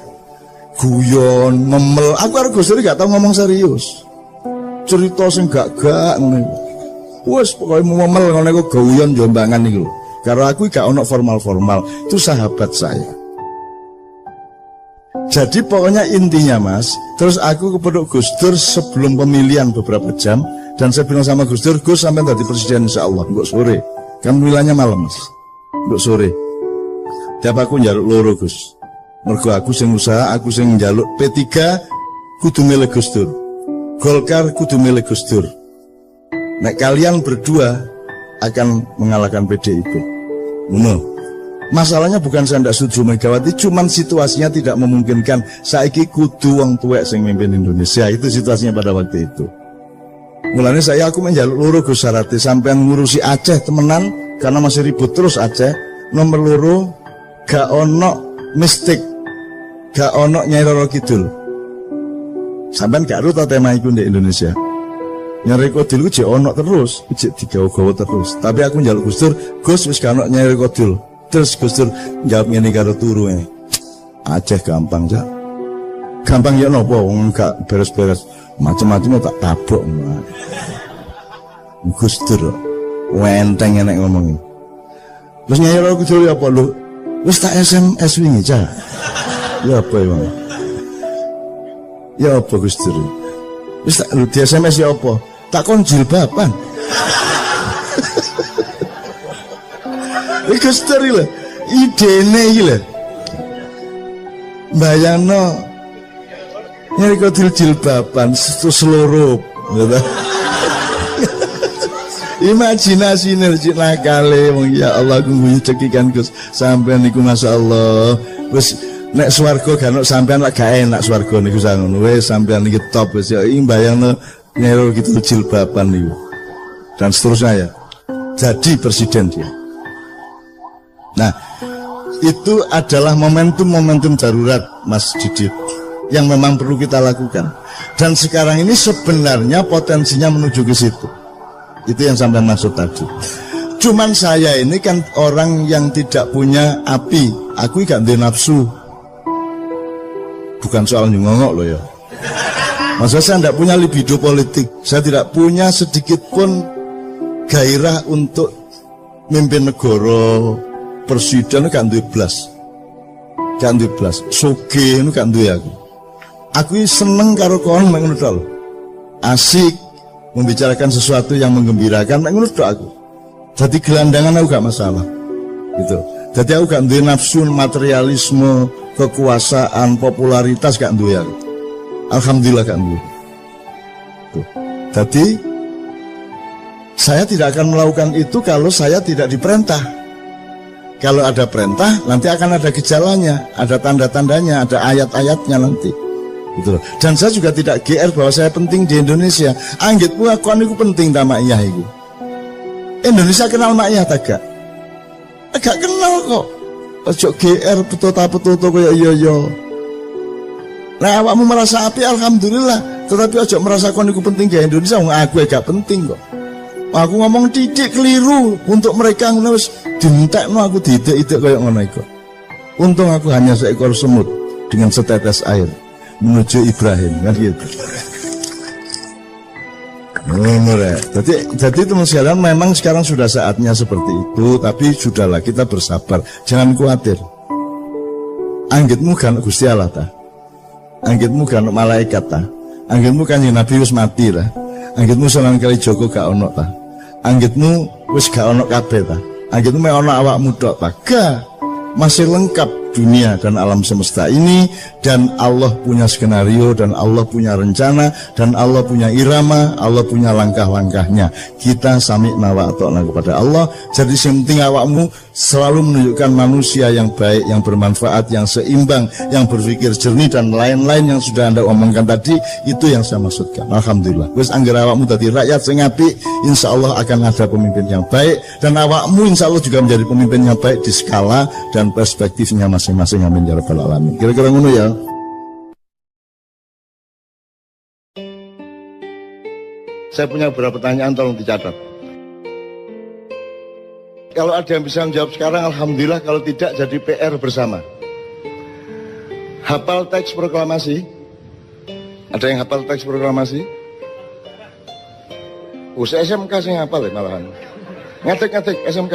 S1: Guyon, memel. Aku karo Gus Dur gak tau ngomong serius. Cerita sing gak ngono. Wes pokoke memel ngono iku guyon jombangan iku. Karena aku gak ono formal-formal, itu sahabat saya. Jadi pokoknya intinya Mas, terus aku kepeduk Gus Dur sebelum pemilihan beberapa jam, dan saya bilang sama Gus Dur, Gus sampai tadi presiden insya Allah, enggak sore.
S2: Kan wilayahnya malam Mas. Untuk sore. Tiap aku njaluk loro Gus. Mergo aku sing usaha, aku sing njaluk P3 kudu milih Gus Dur. Golkar kudu milih Gus Dur. Nek kalian berdua akan mengalahkan PDIP. Masalahnya bukan saya tidak setuju Megawati, cuman situasinya tidak memungkinkan. Saiki kudu wong tuwek sing mimpin Indonesia, itu situasinya pada waktu itu. Mulanya aku menjaluk loro Gus Sarati sampean ngurusi Aceh temenan karena masih ribut terus Aceh. Nomor loro gak ono mistik, gak ono Nyai Roro Kidul. Sampean gak ruta tema iku di Indonesia. Nyai Roro Kidul jek ono terus, jek digawa-gawa terus. Tapi aku njaluk Gus Dur, Gus wis gak ono Nyai Roro Kidul. Terus Gus Dur jawab ngene karo turu e. Aceh gampang, Cak. Gampang ya napa wong gak beres-beres. Macam-macam tak tabok. Gus Dur wenteng enek ngomongin. Terus Nyai Roro Kidul apa lu? Wis tak SMS wingi, Cak. Ya apa ya? Ya apa Gus Dur? Wis tak di SMS ya apa? Tak kon jilbaban. Gus Dur lho, idene iki lho. Bayangno Nyai Kidul jilbaban seluruh gitu. Imajinasi nerjik nakale ya Allah kuwi cekikan Gus sampean niku masyaallah. Wis nek swarga gak sampean lak gak enak swarga niku sangono. Wis sampean iki top wis ya bayangno Nyai Roro Kidul jilbaban niku. Dan seterusnya ya. Jadi presiden dia. Nah, itu adalah momentum-momentum darurat Mas Didit yang memang perlu kita lakukan. Dan sekarang ini sebenarnya potensinya menuju ke situ. Itu yang sampai maksud tadi. Cuman saya ini kan orang yang tidak punya api. Aku gak ada nafsu. Bukan soal nyongok loh ya. Maksudnya saya tidak punya libido politik. Saya tidak punya sedikit pun gairah untuk mimpin negara. Presiden kan duwe blas. Kan duwe blas. Soge kan duwe aku. Aku seneng karo kon mek ngono tok. Asik membicarakan sesuatu yang menggembirakan mek ngono tok aku. Jadi gelandangan aku gak masalah. Gitu. Jadi aku gak duwe nafsu materialisme, kekuasaan, popularitas gak duwe aku. Alhamdulillah gak duwe. Jadi saya tidak akan melakukan itu kalau saya tidak diperintah. Kalau ada perintah, nanti akan ada gejalanya, ada tanda-tandanya, ada ayat-ayatnya nanti. Gitu. Dan saya juga tidak GR bahwa saya penting di Indonesia. Anggitmu aku aniku penting tak mak iyah itu. Indonesia kenal mak iyah tak gak? Agak kenal kok. Ojo GR betul-betul kaya iya. Nah awakmu merasa api alhamdulillah. Tetapi ojo merasa aku aniku penting di Indonesia. Aku gak penting kok. Aku ngomong didik keliru untuk mereka wis dintekno aku didik-idik kayak ngono iku. Untung aku hanya seekor semut dengan setetes air menuju Ibrahim kan gitu. Jadi teman sekalian memang sekarang sudah saatnya seperti itu, tapi sudahlah kita bersabar, jangan khawatir. Anggitmu kan Gusti Allah ta. Anggitmu kan malaikat ta. Anggitmu kan Nabi wis mati ta. Anggitmu Sunan Kalijaga gak ono ta. Anggitmu wis gak ono kabeh ta. Anggitmu mek ono awakmu tok ta. Gak. Masih lengkap dunia dan alam semesta ini, dan Allah punya skenario, dan Allah punya rencana, dan Allah punya irama, Allah punya langkah-langkahnya. Kita sami'na wa ata'na kepada Allah. Jadi yang penting awakmu selalu menunjukkan manusia yang baik, yang bermanfaat, yang seimbang, yang berpikir jernih, dan lain-lain yang sudah Anda omongkan tadi. Itu yang saya maksudkan. Alhamdulillah. Wis anggere awakmu dadi rakyat sing apik, insyaallah akan ada pemimpin yang baik, dan awakmu insyaallah juga menjadi pemimpin yang baik di skala dan perspektifnya masing-masing. Amin ya rabbal alamin. Kira-kira ngono ya. Saya punya beberapa pertanyaan, tolong dicatat. Kalau ada yang bisa menjawab sekarang alhamdulillah, kalau tidak jadi PR bersama. Hafal teks proklamasi? Ada yang hafal teks proklamasi? SMK sih hafal ya malahan. Ngetik SMK.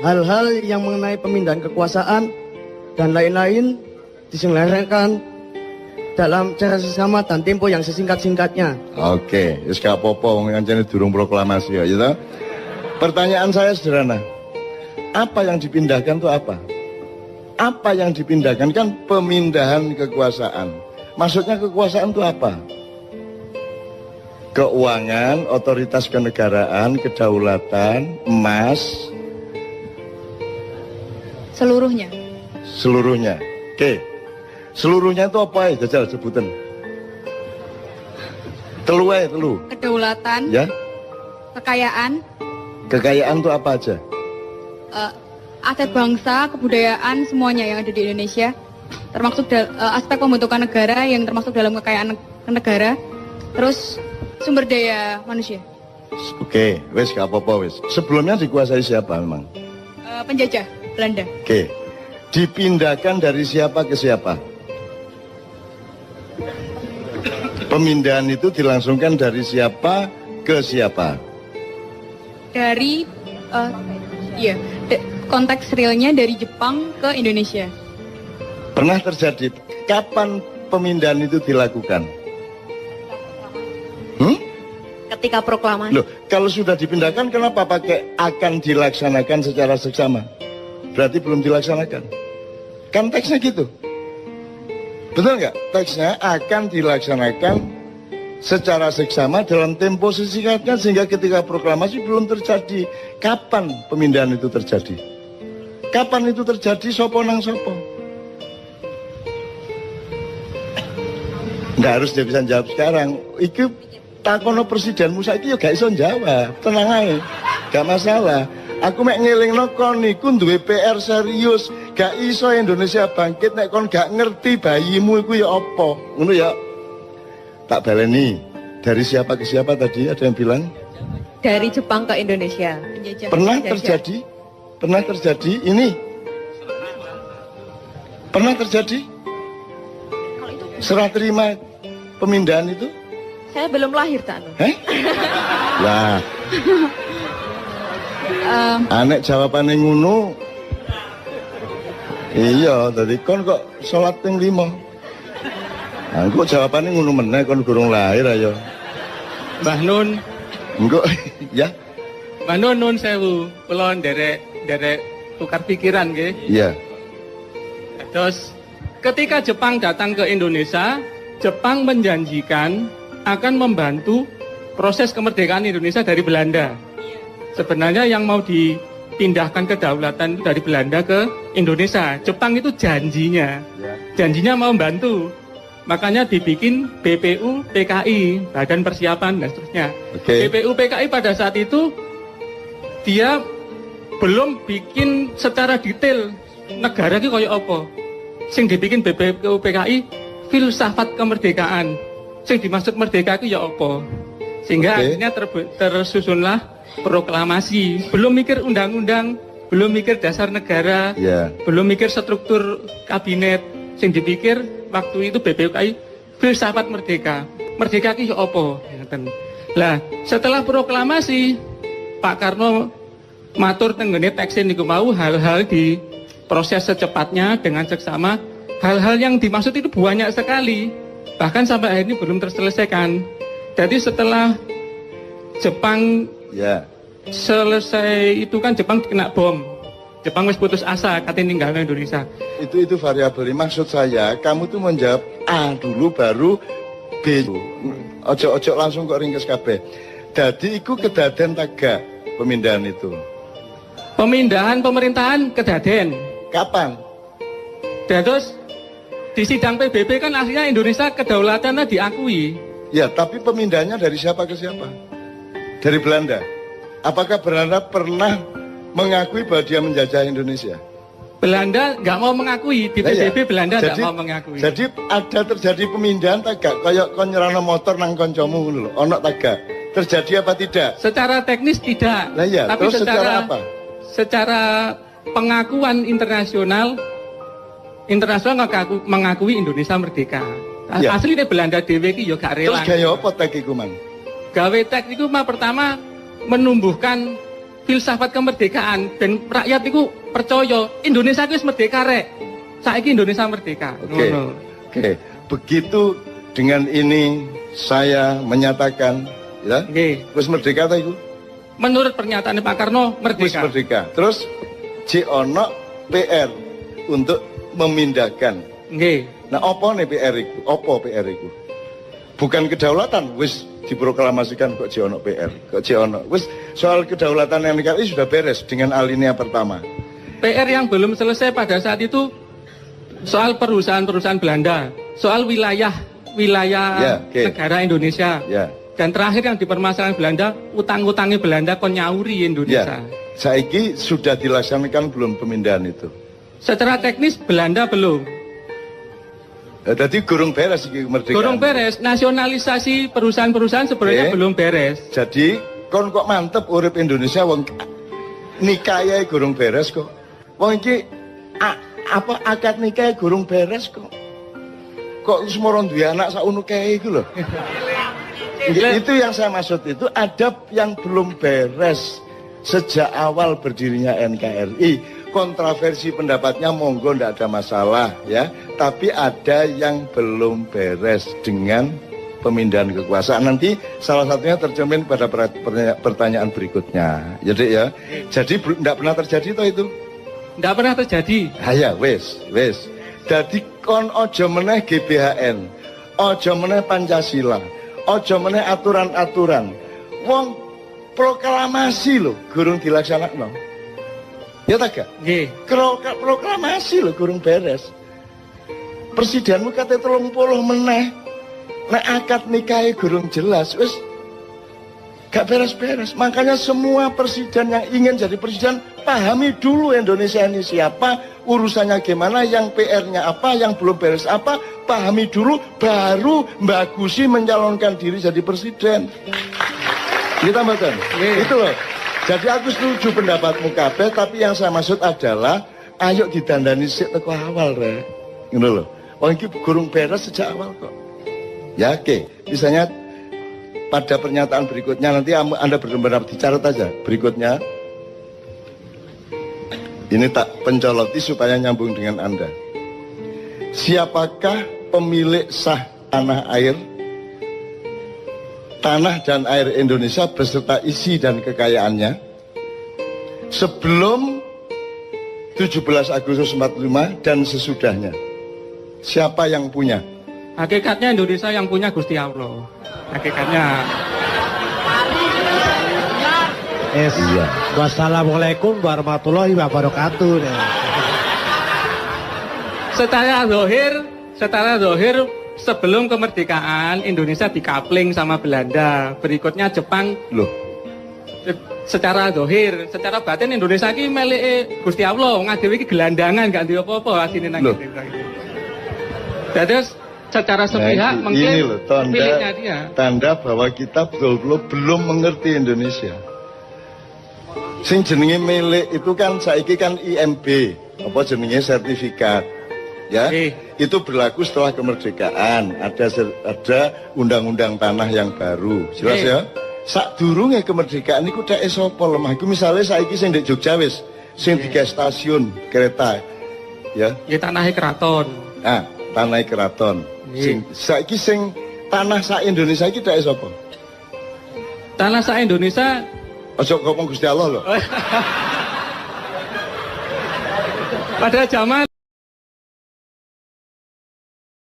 S3: Hal-hal yang mengenai pemindahan kekuasaan dan lain-lain diselenggarakan dalam cara sesama dan tempo yang sesingkat-singkatnya.
S2: Oke, wis gak apa-apa wong kancane durung proklamasi ya, gitu.
S1: Pertanyaan saya sederhana. Apa yang dipindahkan itu apa? Apa yang dipindahkan kan pemindahan kekuasaan. Maksudnya kekuasaan itu apa? Keuangan, otoritas kenegaraan, kedaulatan, emas,
S4: Seluruhnya.
S1: seluruhnya. Oke. Seluruhnya itu apa ya? Jajal sebutan. Telu ae, telu.
S4: Kedaulatan,
S1: Ya.
S4: kekayaan,
S1: Kekayaan itu apa aja?
S4: aset bangsa, kebudayaan, semuanya yang ada di Indonesia. Termasuk aspek pembentukan negara yang termasuk dalam kekayaan negara. Terus sumber daya manusia.
S1: Oke, wes gak apa-apa wes. Sebelumnya dikuasai siapa memang?
S4: Penjajah Belanda.
S1: Oke. Dipindahkan dari siapa ke siapa? Pemindahan itu dilangsungkan dari siapa ke siapa?
S4: Dari konteks realnya dari Jepang ke Indonesia.
S1: Pernah terjadi. Kapan pemindahan itu dilakukan?
S4: Ketika proklamasi.
S1: Loh, kalau sudah dipindahkan kenapa pakai akan dilaksanakan secara seksama? Berarti belum dilaksanakan. Kan teksnya gitu. Betul nggak? Teksnya akan dilaksanakan secara seksama dalam tempo sesingkatnya sehingga ketika proklamasi belum terjadi. Kapan pemindahan itu terjadi? Kapan itu terjadi? Sopo nang sopo? Nggak harus dia bisa jawab sekarang. Itu takono presiden Musa itu ya gak iso jawab. Tenang aja, gak masalah. Aku mek ngelingno kon niku duwe PR serius. Gak iso Indonesia bangkit nek kon gak ngerti bayimu iku ya apa. Ngono ya. Tak baleni. Dari siapa ke siapa tadi ada yang bilang?
S5: Dari Jepang ke Indonesia.
S4: Penjajah.
S1: Pernah
S4: Penjajah.
S1: terjadi? Pernah terjadi ini? Pernah terjadi? Serah terima pemindahan itu?
S5: Saya belum lahir, Tak Anu.
S1: Lah, anek jawabannya ngono. Iya, tadi kon kok sholat ping 5. Nah, kok jawabannya ngono meneh kon durung lahir ayo.
S6: Mbah Nun,
S1: Engko ya.
S6: Mbah Nun nun sewu, kula nderek tukar pikiran nggih.
S1: Iya.
S6: Terus ketika Jepang datang ke Indonesia, Jepang menjanjikan akan membantu proses kemerdekaan Indonesia dari Belanda. Sebenarnya yang mau dipindahkan kedaulatan dari Belanda ke Indonesia. Jepang itu janjinya mau membantu. Makanya dibikin BPU PKI, Badan Persiapan dan seterusnya.
S1: Oke.
S6: BPU PKI pada saat itu dia belum bikin secara detail negara ini kayak apa. Sing dibikin BPU PKI filsafat kemerdekaan. Sing dimaksud merdeka itu ya apa? Sehingga akhirnya tersusunlah proklamasi. Belum mikir undang-undang, belum mikir dasar negara, belum mikir struktur kabinet. Sing dipikir waktu itu BPUKI filsafat merdeka. Merdeka itu ya apa? Lah, setelah proklamasi Pak Karno matur tenggene teksin niku mau hal-hal di proses secepatnya dengan seksama. Hal-hal yang dimaksud itu banyak sekali. Bahkan sampai hari ini belum terselesaikan. Jadi setelah Jepang selesai itu kan Jepang kena bom. Jepang wis putus asa katanya ninggalin Indonesia.
S1: Itu variabel. Maksud saya kamu tuh menjawab A dulu baru B. Ojo langsung kok ringkes kabeh. Jadi iku kedaden taga pemindahan itu.
S6: Pemindahan pemerintahan kedaden.
S1: Kapan?
S6: Terus di sidang PBB kan akhirnya Indonesia kedaulatannya diakui.
S1: Ya, tapi pemindahannya dari siapa ke siapa? Dari Belanda. Apakah Belanda pernah mengakui bahwa dia menjajah Indonesia?
S6: Belanda nggak mau mengakui, di PBB Belanda nggak mau mengakui.
S1: Jadi ada terjadi pemindahan tagak, kayak kon nyerano motor nang koncomu ngono lho, ono tagak. Terjadi apa tidak?
S6: Secara teknis tidak.
S1: Lah ya,
S6: tapi
S1: terus secara apa?
S6: Secara pengakuan internasional mengakui Indonesia merdeka.
S1: Ya.
S6: Asli ini Belanda dhewe iki ya gak rela.
S1: Terus gaya apa tek iku, Man?
S6: Gawe tek iku pertama menumbuhkan filsafat kemerdekaan dan rakyat itu percaya Indonesia itu merdeka rek. Saiki Indonesia merdeka.
S1: Oke. Begitu dengan ini saya menyatakan ya. Wis merdeka ta iku?
S6: Menurut pernyataan Pak Karno,
S1: Wis
S6: merdeka.
S1: merdeka. Terus ono PR untuk memindahkan.
S6: Nggih.
S1: Nah, apa nih PR itu? Apa PR itu? Bukan kedaulatan, wis diproklamasikan kok ono PR, kok ono. Wis soal kedaulatan NKRI sudah beres dengan alinea pertama.
S6: PR yang belum selesai pada saat itu soal perusahaan-perusahaan Belanda, soal wilayah
S1: Ya, oke.
S6: negara Indonesia.
S1: Ya.
S6: Dan terakhir yang dipermasalahkan Belanda, utang-utangnya Belanda kon nyauri Indonesia.
S1: Ya. Saiki sudah dilaksanakan belum pemindahan itu?
S6: Secara teknis Belanda belum.
S1: Jadi gurung beres iki kemerdekaan.
S6: Gorong beres, nasionalisasi perusahaan-perusahaan sebenarnya
S1: Oke.
S6: belum beres.
S1: Jadi kon kok mantep urip Indonesia wong nikahe gurung beres kok. Wong iki apa akad nikahe gurung beres kok. Kok semua duwe anak sauno kae iku lho. Itu yang saya maksud itu adab yang belum beres sejak awal berdirinya NKRI. Kontroversi pendapatnya monggo ndak ada masalah ya, tapi ada yang belum beres dengan pemindahan kekuasaan. Nanti salah satunya tercermin pada pertanyaan berikutnya. Jadi ya, jadi ndak pernah terjadi toh itu.
S6: Tidak pernah terjadi.
S1: Haya wes. Jadi kon ojo meneh GBHN, ojo meneh Pancasila, ojo meneh aturan-aturan. Wong proklamasi lho, gurung dilaksanakno. Ya tak gak?
S6: Nggih.
S1: Proklamasi lho gurung beres. Presidenmu kate 30 meneh. Nek akad nikahe gurung jelas, wis gak beres-beres. Makanya semua presiden yang ingin jadi presiden pahami dulu Indonesia ini siapa, urusannya gimana, yang PR-nya apa, yang belum beres apa, pahami dulu, baru bagusi mencalonkan diri jadi presiden. Kita betul. Itu loh. Jadi aku setuju pendapatmu kabeh, tapi yang saya maksud adalah ayo didandani sik teko awal rek. Ngono lho. Wong iki gurung beres sejak awal kok. Ya oke. Misalnya pada pernyataan berikutnya nanti Anda benar-benar dicatat aja berikutnya. Ini tak pencoloti supaya nyambung dengan Anda. Siapakah pemilik sah tanah air, tanah dan air Indonesia beserta isi dan kekayaannya sebelum 17 Agustus 45 dan sesudahnya? Siapa yang punya?
S6: Hakikatnya Indonesia yang punya Gusti Allah. Hakikatnya.
S7: Iya. Wassalamualaikum warahmatullahi wabarakatuh.
S6: Secara zahir sebelum kemerdekaan Indonesia dikapling sama Belanda. Berikutnya Jepang.
S1: Loh,
S6: Secara zahir, secara batin Indonesia ini milik Gusti Allah. Ngadewi iki gelandangan gak duwe apa-apa asine nang
S1: Loh.
S6: Indonesia. Terus secara sepihak
S1: nah, ini loh
S6: miliknya dia.
S1: tanda bahwa kita betul-betul belum mengerti Indonesia. Sing jenenge milik itu kan saiki kan IMB, apa jenenge sertifikat. Ya, itu berlaku setelah kemerdekaan. Ada undang-undang tanah yang baru. Jelas ya? Sakdurunge kemerdekaan iku dhek sapa lemah. Iku misale saiki sing ndek Jogja wis sing digawe stasiun kereta. Ya.
S6: Ya tanahnya keraton.
S1: Nah, tanah keraton. Saiki sing tanah sak Indonesia iki dhek sapa?
S6: Tanah sak Indonesia.
S1: Ojo ngomong Gusti Allah loh.
S6: Pada zaman